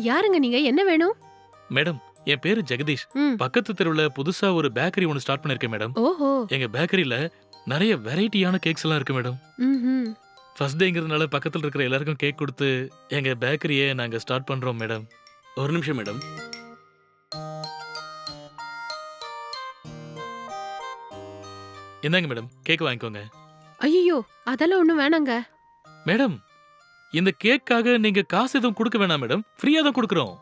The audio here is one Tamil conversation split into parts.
யாருங்க நீங்க? என்ன வேணும்? மேடம், என் பேரு ஜெகதீஷ். ம். பக்கத்து தெருவுல புதுசா ஒரு பேக்கரி ஒன்னு ஸ்டார்ட் பண்ணிருக்கேன் மேடம். ஓஹோ. எங்க பேக்கரியில நிறைய வெரைட்டியான கேக்ஸ் எல்லாம் இருக்கு மேடம். ம்ஹும். ஃபர்ஸ்ட் டேங்கிறதுனால பக்கத்துல இருக்கிற எல்லாருக்கும் கேக் கொடுத்து எங்க பேக்கரியை நாங்க ஸ்டார்ட் பண்றோம் மேடம். ஒரு நிமிஷம் மேடம். இந்தாங்க மேடம், கேக் வாங்கிக்கோங்க. ஐயோ, அதெல்லாம் ஒண்ணும் வேணாங்க. மேடம், இந்த கேக்காக நீங்க காசு எதுவும் கொடுக்க வேணாம் மேடம். ஃப்ரீயா தான் கொடுக்குறோம்.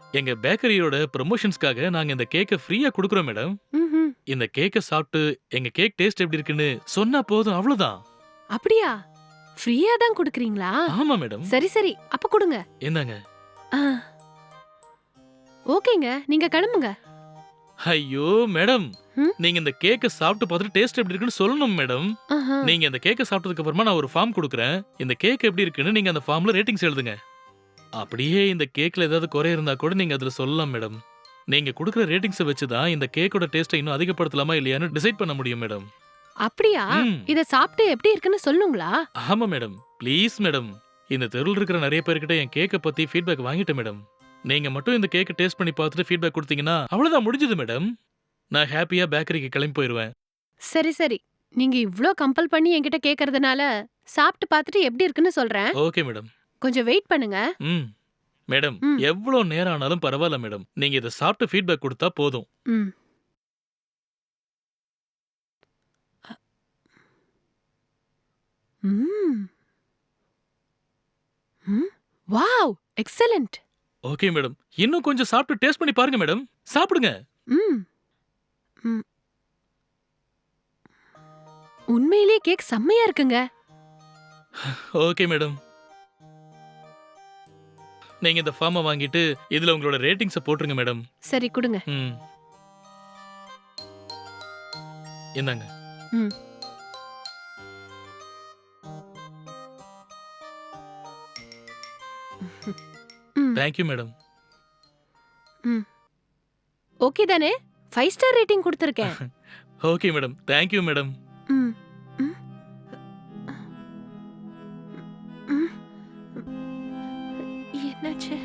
எங்க பேக்கரியோட ப்ரமோஷன்ஸ்க்காக நாங்க இந்த கேக்க ஃப்ரீயா கொடுக்குறோம் மேடம். ம்ஹும். இந்த கேக்க சாப்பிட்டு எங்க கேக் டேஸ்ட் எப்படி இருக்குன்னு சொன்னா போதும், அவ்வளவுதான். அப்படியா? ஃப்ரீயா தான் குடுக்குறீங்களா? ஆமா மேடம். சரி சரி, அப்ப கொடுங்க. இந்தாங்க. ஆ. ஓகேங்க, நீங்க கிளம்புங்க. ஐயோ மேடம், ம்? நீங்க இந்த கேக்க சாப்பிட்டு பார்த்துட்டு டேஸ்ட் எப்படி இருக்குன்னு சொல்லணும் மேடம். ஆஹா. நீங்க இந்த கேக்க சாப்பிட்டதுக்கு அப்புறமா நான் ஒரு ஃபார்ம் கொடுக்குறேன். இந்த கேக் எப்படி இருக்குன்னு நீங்க அந்த ஃபார்ம்ல ரேட்டிங்ஸ் எழுதுங்க. அப்படியே இந்த கேக்ல ஏதாவது குறை இருந்தா கூட நீங்க அதுல சொல்லலாம் மேடம். நீங்க கொடுக்குற ரேட்டிங்ஸை வச்சு தான் இந்த கேக்கோட டேஸ்ட்டை இன்னும் அதிகப்படுத்தலாமா இல்லையான்னு டிசைட் பண்ண முடியும் மேடம். அப்படியா? ம். இத சாப்பிட்டு எப்படி இருக்குன்னு சொல்லுங்களா? ஆமா மேடம், ப்ளீஸ் மேடம். இந்த தெருவில் இருக்கிற நிறைய பேர்கிட்ட என் கேக்கை பத்தி ஃபீட்பேக் வாங்கிட்டேன் மேடம். நீங்க மட்டும் இந்த கேக்கை டேஸ்ட் பண்ணி பார்த்துட்டு ஃபீட்பேக் கொடுத்தீங்கன்னா அவ்வளவுதான், முடிஞ்சது மேடம். நான் ஹாப்பியா பேக்கரிக்கு கிளம்பி போயிருவேன். சரி சரி, நீங்க இவ்ளோ கம்பல் பண்ணி என்கிட்ட கேக்குறதுனால சாப்பிட்டு பார்த்துட்டு எப்படி இருக்குன்னு சொல்றேன். Okay madam. கொஞ்சம் வெயிட் பண்ணுங்க. ம். மேடம், ம். எவ்வளவு நேரம் ஆனாலும் பரவாயில்ல மேடம். நீங்க இதை சாப்பிட்டு ஃபீட்பேக் கொடுத்தா போதும். ம். ம். ம். Wow, excellent. ஓகே மேடம், இன்னும் கொஞ்சம் சாப்பிட்டு டேஸ்ட் பண்ணி பாருங்க மேடம். சாப்பிடுங்க. ம். ம். உண்மையிலேயே கேக் செம்மையா இருக்குங்க. Okay madam. நீங்க இந்த ஃபார்மை வாங்கிட்டு இதுல உங்களோட ரேட்டிங்ஸை போட்டுருங்க மேடம். சரி கொடுங்க. ம். இந்தாங்க. ம். ம். Thank you madam. ம். ஓகே தானே? 5 ஸ்டார் ரேட்டிங் கொடுத்திருக்கேன். Okay madam, thank you madam. ம். ம். ம். என்னாச்சு?